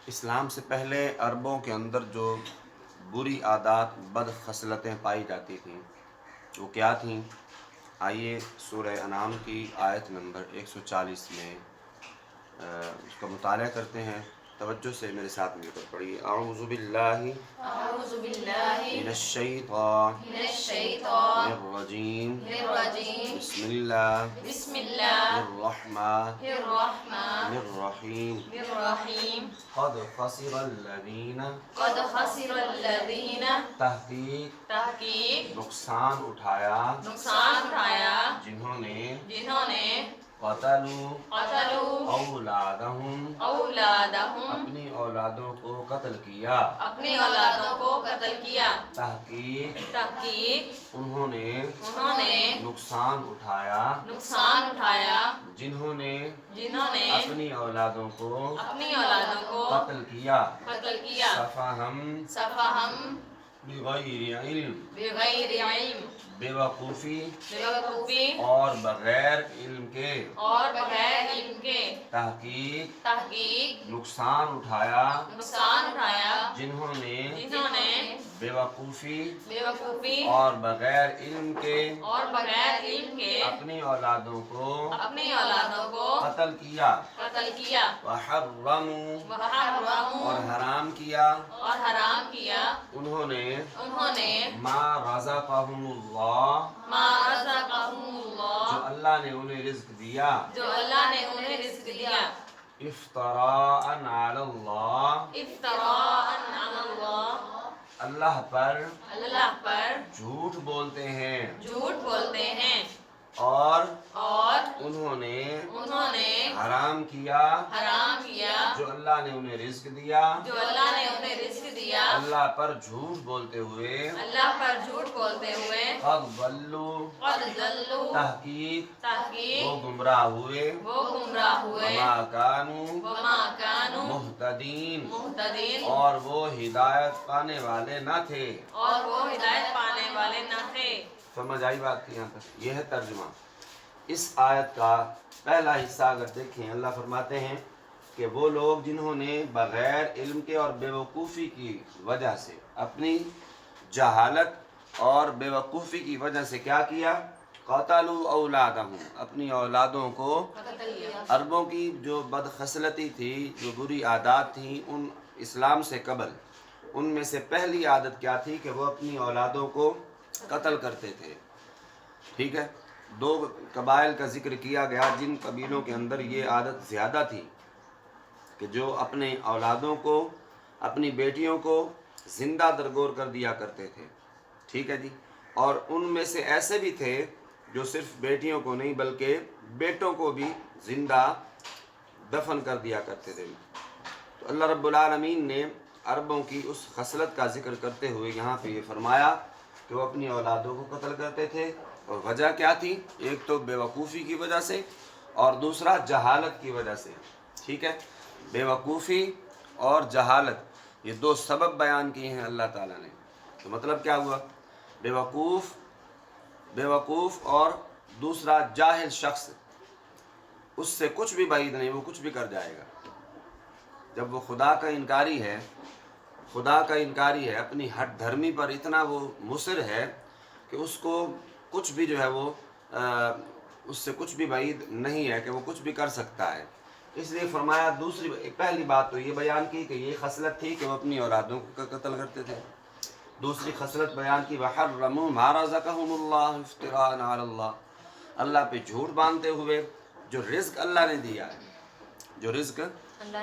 اسلام سے پہلے عربوں کے اندر جو بری عادات بد خصلتیں پائی جاتی تھیں وہ کیا تھیں؟ آئیے سورہ انعام کی آیت نمبر 140 میں اس کا مطالعہ کرتے ہیں۔ توجہ سے میرے ساتھ مل کر پڑھیے۔ اعوذ باللہ من الشیطان الرجیم بسم اللہ الرحمن الرحیم۔ قد خسر الذین تحقیق نقصان اٹھایا جنہوں نے قتلوا اولادہم اپنی اولادوں کو قتل کیا۔ تحقیق انہوں نے نقصان اٹھایا جنہوں نے اپنی اولادوں کو قتل کیا۔ سفہم بغیر علم بے وقوفی اور بغیر علم کے۔ تحقیق نقصان اٹھایا جنہوں نے بے وقوفی اور بغیر علم کے اپنی اولادوں کو قتل کیا۔ وحرموا اور حرام کیا انہوں نے ما رزقہم اللہ جو اللہ نے انہیں رزق دیا۔ افتراء علی اللہ پر جھوٹ بولتے ہیں اور انہوں نے حرام کیا جو اللہ نے انہیں رزق دیا۔ اللہ پر جھوٹ بولتے ہوئے قد ضلوا تحقیق وہ گمراہ ہوئے وما کانوا مہتدین اور وہ ہدایت پانے والے نہ تھے۔ سمجھ آئی بات کی؟ یہاں تک یہ ہے ترجمہ۔ اس آیت کا پہلا حصہ اگر دیکھیں، اللہ فرماتے ہیں کہ وہ لوگ جنہوں نے بغیر علم کے اور بے وقوفی کی وجہ سے اپنی جہالت اور بے وقوفی کی وجہ سے کیا کیا؟ قتلوا اولادہم اپنی اولادوں کو۔ عربوں کی جو بد خصلتی تھی، جو بری عادات تھیں ان اسلام سے قبل، ان میں سے پہلی عادت کیا تھی کہ وہ اپنی اولادوں کو قتل کرتے تھے۔ ٹھیک ہے، دو قبائل کا ذکر کیا گیا جن قبیلوں کے اندر یہ عادت زیادہ تھی کہ جو اپنے اولادوں کو، اپنی بیٹیوں کو زندہ درگور کر دیا کرتے تھے۔ ٹھیک ہے جی، اور ان میں سے ایسے بھی تھے جو صرف بیٹیوں کو نہیں بلکہ بیٹوں کو بھی زندہ دفن کر دیا کرتے تھے۔ تو اللہ رب العالمین نے عربوں کی اس خصلت کا ذکر کرتے ہوئے یہاں پہ یہ فرمایا کہ وہ اپنی اولادوں کو قتل کرتے تھے، اور وجہ کیا تھی؟ ایک تو بے وقوفی کی وجہ سے اور دوسرا جہالت کی وجہ سے۔ ٹھیک ہے، بے وقوفی اور جہالت یہ دو سبب بیان کیے ہیں اللہ تعالیٰ نے۔ تو مطلب کیا ہوا؟ بے وقوف اور دوسرا جاہل شخص، اس سے کچھ بھی بعید نہیں، وہ کچھ بھی کر جائے گا۔ جب وہ خدا کا انکاری ہے، اپنی ہٹ دھرمی پر اتنا وہ مصر ہے کہ اس کو کچھ بھی جو ہے وہ اس سے کچھ بھی بعید نہیں ہے کہ وہ کچھ بھی کر سکتا ہے۔ اس لیے فرمایا پہلی بات تو یہ بیان کی کہ یہ خصلت تھی کہ وہ اپنی اولادوں کو قتل کرتے تھے۔ دوسری خصلت بیان کی وحرموا ما رزقہم اللہ افتراء علی اللہ پہ جھوٹ باندھتے ہوئے جو رزق اللہ نے دیا ہے،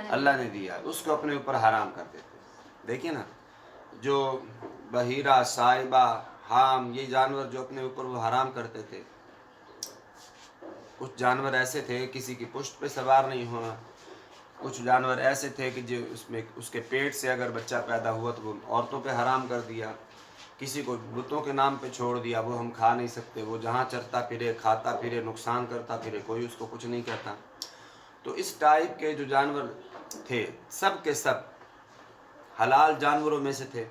اللہ نے دیا ہے اس کو اپنے اوپر حرام کرتے تھے۔ دیکھیے نا، جو بحیرہ، سائبہ، حام، یہ جانور جو اپنے اوپر وہ حرام کرتے تھے، کچھ جانور ایسے تھے کسی کی پشت پہ سوار نہیں ہونا، کچھ جانور ایسے تھے کہ جو اس کے پیٹ سے اگر بچہ پیدا ہوا تو وہ عورتوں پہ حرام کر دیا، کسی کو بتوں کے نام پہ چھوڑ دیا، وہ ہم کھا نہیں سکتے، وہ جہاں چرتا پھرے، کھاتا پھرے، نقصان کرتا پھرے، کوئی اس کو کچھ نہیں کہتا۔ تو اس ٹائپ کے جو جانور تھے سب کے سب حلال جانوروں میں سے تھے،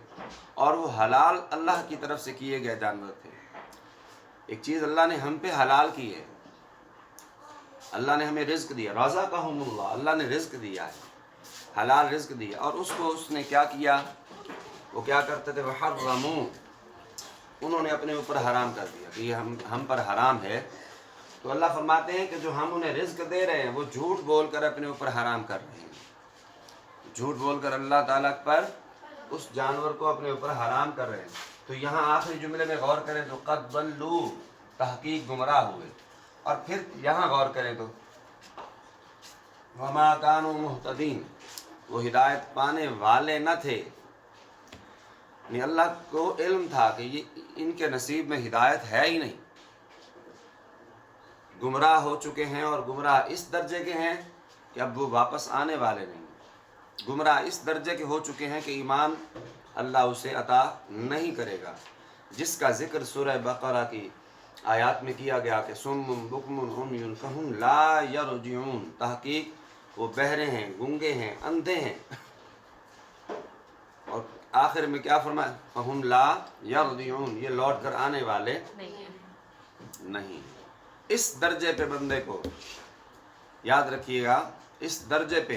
اور وہ حلال اللہ کی طرف سے کیے گئے جانور تھے۔ ایک چیز اللہ نے ہم پہ حلال کی ہے، اللہ نے ہمیں رزق دیا، رزقہم اللہ، اللہ نے رزق دیا ہے، حلال رزق دیا، اور اس کو اس نے کیا کیا، وہ کیا کرتے تھے، وحرموا، انہوں نے اپنے اوپر حرام کر دیا کہ یہ ہم پر حرام ہے۔ تو اللہ فرماتے ہیں کہ جو ہم انہیں رزق دے رہے ہیں وہ جھوٹ بول کر اپنے اوپر حرام کر رہے ہیں، جھوٹ بول کر اللہ تعالیٰ پر اس جانور کو اپنے اوپر حرام کر رہے ہیں۔ تو یہاں آخری جملے میں غور کریں تو قد ضلوا، تحقیق گمراہ ہوئے، اور پھر یہاں غور کریں تو وما كانوا مہتدین، وہ ہدایت پانے والے نہ تھے، یعنی اللہ کو علم تھا کہ یہ ان کے نصیب میں ہدایت ہے ہی نہیں، گمراہ ہو چکے ہیں، اور گمراہ اس درجے کے ہیں کہ اب وہ واپس آنے والے نہیں، گمراہ اس درجے کے ہو چکے ہیں کہ ایمان اللہ اسے عطا نہیں کرے گا، جس کا ذکر سورہ بقرہ کی آیات میں کیا گیا کہ صم بکم عمی فہم لا یرجعون، تحقیق وہ بہرے ہیں، گونگے ہیں، اندھے ہیں، اور آخر میں کیا فرمایا، فہم لا یرجعون، یہ لوٹ کر آنے والے نہیں۔ اس درجے پہ بندے کو یاد رکھیے گا، اس درجے پہ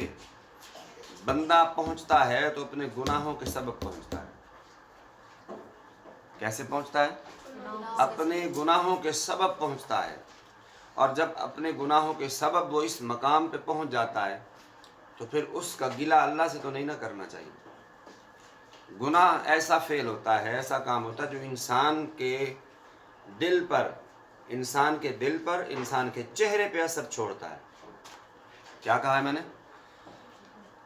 بندہ پہنچتا ہے تو اپنے گناہوں کے سبب پہنچتا ہے۔ کیسے پہنچتا ہے؟ اپنے گناہوں کے سبب پہنچتا ہے، اور جب اپنے گناہوں کے سبب وہ اس مقام پہ پہنچ جاتا ہے تو پھر اس کا گلہ اللہ سے تو نہیں نہ کرنا چاہیے۔ گناہ ایسا فعل ہوتا ہے، ایسا کام ہوتا ہے جو انسان کے دل پر، انسان کے چہرے پہ اثر چھوڑتا ہے۔ کیا کہا ہے میں نے؟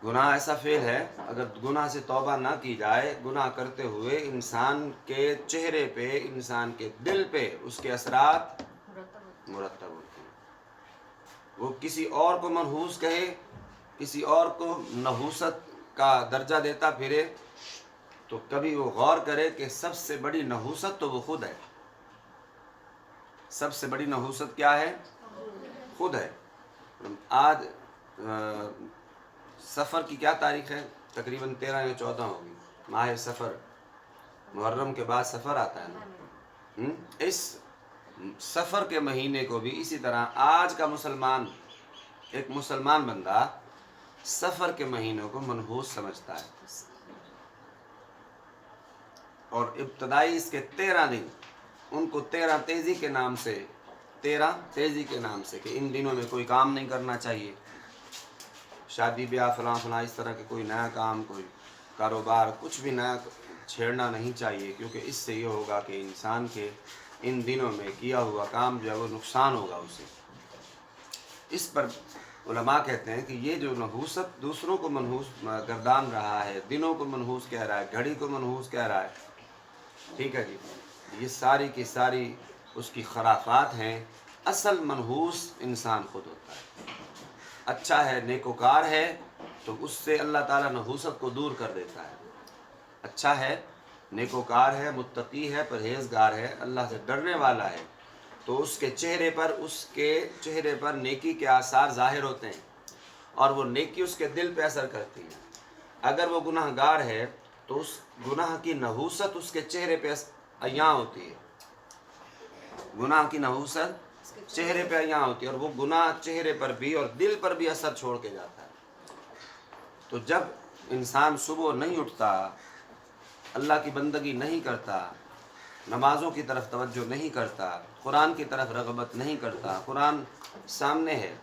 گناہ ایسا فعل ہے، اگر گناہ سے توبہ نہ کی جائے، گناہ کرتے ہوئے انسان کے چہرے پہ، انسان کے دل پہ اس کے اثرات مرتب ہوتے ہیں۔ وہ کسی اور کو منحوس کہے، کسی اور کو نحوست کا درجہ دیتا پھرے، تو کبھی وہ غور کرے کہ سب سے بڑی نحوست تو وہ خود ہے۔ سب سے بڑی نحوست کیا ہے؟ خود ہے۔ آج سفر کی کیا تاریخ ہے؟ تقریباً 13 یا 14 ہوگی، ماہ سفر، محرم کے بعد سفر آتا ہے نا۔ اس سفر کے مہینے کو بھی اسی طرح آج کا مسلمان، ایک مسلمان بندہ سفر کے مہینوں کو منحوس سمجھتا ہے، اور ابتدائی اس کے 13 دن ان کو 13 تیزی کے نام سے، 13 تیزی کے نام سے کہ ان دنوں میں کوئی کام نہیں کرنا چاہیے، شادی بیاہ فلاں فلاں اس طرح کے کوئی نیا کام، کوئی کاروبار، کچھ بھی نیا چھیڑنا نہیں چاہیے، کیونکہ اس سے یہ ہوگا کہ انسان کے ان دنوں میں کیا ہوا کام جو ہے وہ نقصان ہوگا اسے۔ اس پر علماء کہتے ہیں کہ یہ جو نحوست دوسروں کو منحوس گردان رہا ہے، دنوں کو منحوس کہہ رہا ہے، گھڑی کو منحوس کہہ رہا ہے، ٹھیک ہے جی، یہ ساری کی ساری اس کی خرافات ہیں۔ اصل منحوس انسان خود ہوتا ہے۔ اچھا ہے، نیکوکار ہے تو اس سے اللہ تعالیٰ نحوست کو دور کر دیتا ہے۔ اچھا ہے، نیکوکار ہے، متقی ہے، پرہیزگار ہے، اللہ سے ڈرنے والا ہے، تو اس کے چہرے پر نیکی کے آثار ظاہر ہوتے ہیں، اور وہ نیکی اس کے دل پہ اثر کرتی ہے۔ اگر وہ گناہ گار ہے تو اس گناہ کی نحوست اس کے چہرے پہ عیاں ہوتی ہے، گناہ کی نحوست چہرے پہ عیاں ہوتی ہے، اور وہ گناہ چہرے پر بھی اور دل پر بھی اثر چھوڑ کے جاتا ہے۔ تو جب انسان صبح نہیں اٹھتا، اللہ کی بندگی نہیں کرتا، نمازوں کی طرف توجہ نہیں کرتا، قرآن کی طرف رغبت نہیں کرتا، قرآن سامنے ہے،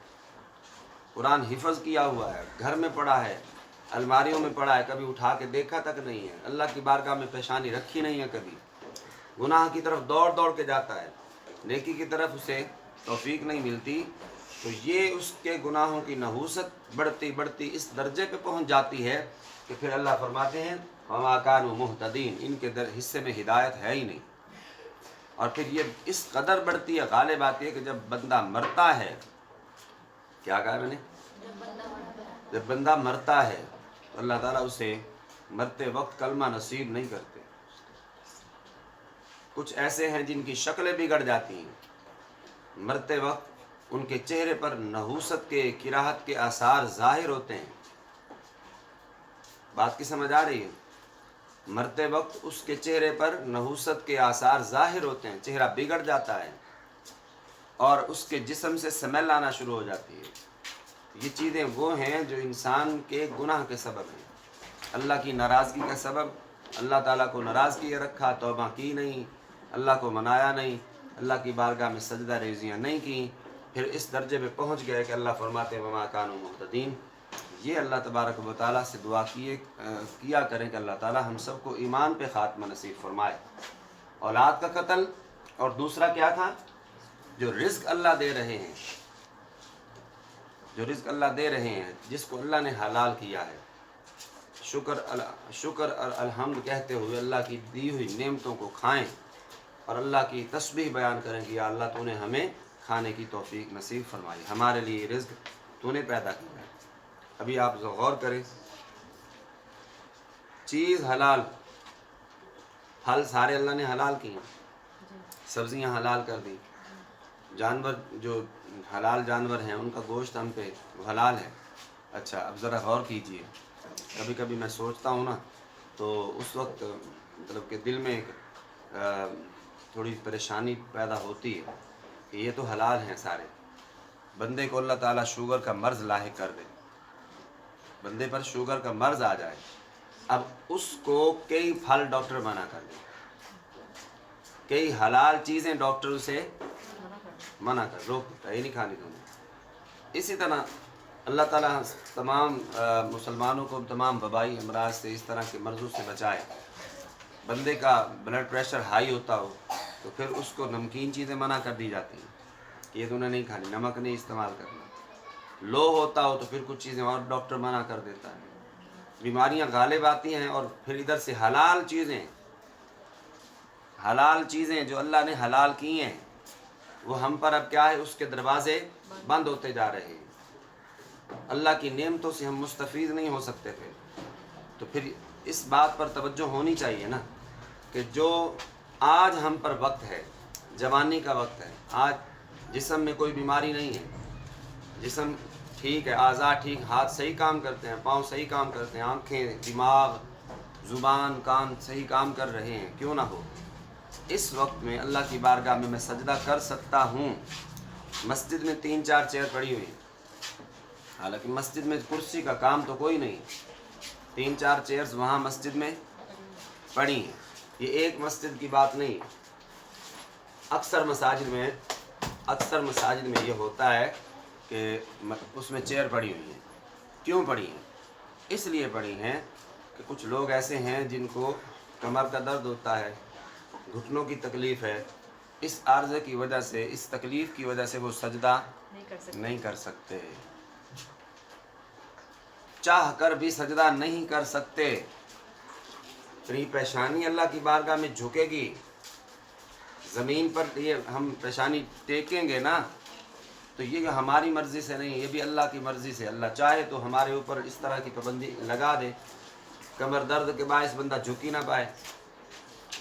قرآن حفظ کیا ہوا ہے، گھر میں پڑھا ہے، الماریوں میں پڑھا ہے، کبھی اٹھا کے دیکھا تک نہیں ہے، اللہ کی بارگاہ میں پیشانی رکھی نہیں ہے کبھی، گناہ کی طرف دوڑ کے جاتا ہے، نیکی کی طرف اسے توفیق نہیں ملتی، تو یہ اس کے گناہوں کی نحوست بڑھتی اس درجے پہ پہنچ جاتی ہے کہ پھر اللہ فرماتے ہیں وما كانوا مہتدین، ان کے حصے میں ہدایت ہے ہی نہیں۔ اور پھر یہ اس قدر بڑھتی ہے، غالب آتی ہے کہ جب بندہ مرتا ہے، کیا کہا میں نے؟ جب بندہ مرتا ہے تو اللہ تعالیٰ اسے مرتے وقت کلمہ نصیب نہیں کرتے۔ کچھ ایسے ہیں جن کی شکلیں بگڑ جاتی ہیں، مرتے وقت ان کے چہرے پر نحوست کے، کراہت کے آثار ظاہر ہوتے ہیں۔ بات کی سمجھ آ رہی ہے؟ مرتے وقت اس کے چہرے پر نحوست کے آثار ظاہر ہوتے ہیں، چہرہ بگڑ جاتا ہے، اور اس کے جسم سے سمیل آنا شروع ہو جاتی ہے۔ یہ چیزیں وہ ہیں جو انسان کے گناہ کے سبب ہیں، اللہ کی ناراضگی کا سبب۔ اللہ تعالیٰ کو ناراض کیے رکھا، توبہ کی نہیں، اللہ کو منایا نہیں، اللہ کی بارگاہ میں سجدہ ریزیاں نہیں کیں، پھر اس درجے پہ پہنچ گئے کہ اللہ فرماتے ہیں وما کانوا مہتدین۔ یہ اللہ تبارک و تعالیٰ سے دعا کیا کریں کہ اللہ تعالیٰ ہم سب کو ایمان پہ خاتمہ نصیب فرمائے۔ اولاد کا قتل، اور دوسرا کیا تھا؟ جو رزق اللہ دے رہے ہیں، جو رزق اللہ دے رہے ہیں، جس کو اللہ نے حلال کیا ہے، شکر اور الحمد کہتے ہوئے اللہ کی دی ہوئی نعمتوں کو کھائیں اور اللہ کی تسبیح بیان کریں کہ یا اللہ تو نے ہمیں کھانے کی توفیق نصیب فرمائی، ہمارے لیے رزق تو نے پیدا کیا ہے۔ ابھی آپ غور کریں، چیز حلال، پھل سارے اللہ نے حلال کیے، سبزیاں حلال کر دی، جانور جو حلال جانور ہیں ان کا گوشت ہم پہ وہ حلال ہے۔ اچھا اب ذرا غور کیجئے، کبھی کبھی میں سوچتا ہوں نا تو اس وقت مطلب کہ دل میں ایک تھوڑی پریشانی پیدا ہوتی ہے کہ یہ تو حلال ہیں سارے، بندے کو اللہ تعالیٰ شوگر کا مرض لاحق کر دے، بندے پر شوگر کا مرض آ جائے، اب اس کو کئی پھل ڈاکٹر منع کر دیں، کئی حلال چیزیں ڈاکٹر اسے منع کر روک دیتا ہے، یہ نہیں کھانی تمہیں۔ اسی طرح اللہ تعالیٰ تمام مسلمانوں کو تمام وبائی امراض سے، اس طرح کے مرضوں سے بچائے۔ بندے کا بلڈ پریشر ہائی ہوتا ہو تو پھر اس کو نمکین چیزیں منع کر دی جاتی ہیں کہ یہ تو نہیں کھانی، نمک نہیں استعمال کرنا۔ لو ہوتا ہو تو پھر کچھ چیزیں اور ڈاکٹر منع کر دیتا ہے۔ بیماریاں غالب آتی ہیں اور پھر ادھر سے حلال چیزیں جو اللہ نے حلال کی ہیں وہ ہم پر اب کیا ہے، اس کے دروازے بند ہوتے جا رہے ہیں۔ اللہ کی نعمتوں سے ہم مستفید نہیں ہو سکتے تھے، تو پھر اس بات پر توجہ ہونی چاہیے نا کہ جو آج ہم پر وقت ہے، جوانی کا وقت ہے، آج جسم میں کوئی بیماری نہیں ہے، جسم ٹھیک ہے، اعضاء ٹھیک، ہاتھ صحیح کام کرتے ہیں، پاؤں صحیح کام کرتے ہیں، آنکھیں، دماغ، زبان، کان صحیح کام کر رہے ہیں، کیوں نہ ہو۔ اس وقت میں اللہ کی بارگاہ میں سجدہ کر سکتا ہوں۔ مسجد میں 3-4 چیئر پڑی ہوئی ہیں، حالانکہ مسجد میں کرسی کا کام تو کوئی نہیں، 3-4 چیئرز وہاں مسجد میں پڑی ہیں، یہ ایک مسجد کی بات نہیں۔ اکثر مساجد میں یہ ہوتا ہے کہ اس میں چیئر پڑی ہوئی ہیں۔ کیوں پڑی ہیں؟ اس لیے پڑی ہیں کہ کچھ لوگ ایسے ہیں جن کو کمر کا درد ہوتا ہے، گھٹنوں کی تکلیف ہے، اس عارضے کی وجہ سے، اس تکلیف کی وجہ سے وہ سجدہ نہیں کر سکتے، چاہ کر بھی سجدہ نہیں کر سکتے۔ پھر پیشانی اللہ کی بارگاہ میں جھکے گی، زمین پر یہ ہم پیشانی ٹیکیں گے نا تو یہ ہماری مرضی سے نہیں، یہ بھی اللہ کی مرضی سے۔ اللہ چاہے تو ہمارے اوپر اس طرح کی پابندی لگا دے، کمر درد کے باعث بندہ جھک ہی نہ پائے،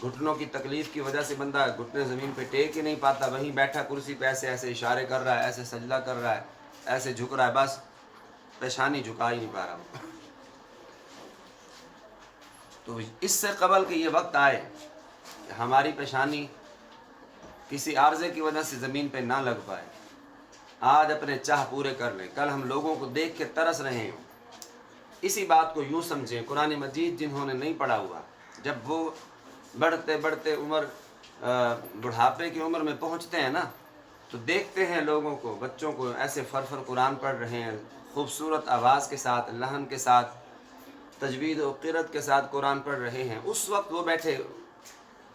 گھٹنوں کی تکلیف کی وجہ سے بندہ گھٹنے زمین پہ ٹیک ہی نہیں پاتا، وہیں بیٹھا کرسی پہ ایسے اشارے کر رہا ہے، ایسے سجدہ کر رہا ہے، ایسے جھک رہا ہے، بس پیشانی جھکا ہی نہیں پا رہا۔ تو اس سے قبل کہ یہ وقت آئے کہ ہماری پیشانی کسی عارضے کی وجہ سے زمین پہ نہ لگ پائے، آج اپنے چاہ پورے کر لیں، کل ہم لوگوں کو دیکھ کے ترس رہے ہیں۔ اسی بات کو یوں سمجھیں، قرآن مجید جنہوں نے نہیں پڑھا ہوا، جب وہ بڑھتے بڑھتے بڑھاپے کی عمر میں پہنچتے ہیں نا تو دیکھتے ہیں لوگوں کو، بچوں کو ایسے فرفر قرآن پڑھ رہے ہیں، خوبصورت آواز کے ساتھ، لحن کے ساتھ، تجوید و قرأت کے ساتھ قرآن پڑھ رہے ہیں۔ اس وقت وہ بیٹھے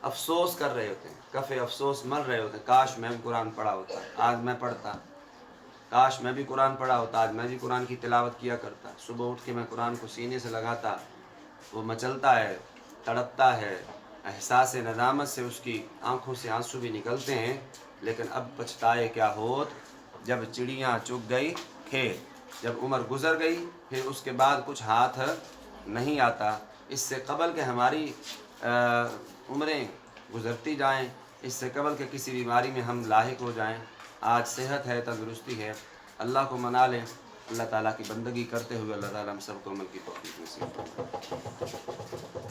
افسوس کر رہے ہوتے ہیں، کف افسوس مل رہے ہوتے ہیں، کاش میں بھی قرآن پڑھا ہوتا، آج میں پڑھتا، کاش میں بھی قرآن پڑھا ہوتا، آج میں بھی قرآن کی تلاوت کیا کرتا، صبح اٹھ کے میں قرآن کو سینے سے لگاتا، وہ مچلتا ہے، تڑپتا ہے، احساس ندامت سے اس کی آنکھوں سے آنسو بھی نکلتے ہیں، لیکن اب پچھتائے کیا ہوت جب چڑیاں چگ گئی کھیت، جب عمر گزر گئی پھر اس کے بعد کچھ ہاتھ نہیں آتا۔ اس سے قبل کہ ہماری عمریں گزرتی جائیں، اس سے قبل کہ کسی بیماری میں ہم لاحق ہو جائیں، آج صحت ہے، تندرستی ہے، اللہ کو منا لیں، اللہ تعالیٰ کی بندگی کرتے ہوئے اللہ تعالیٰ ہم سب کو عمل کی توفیق نصیب فرمائے۔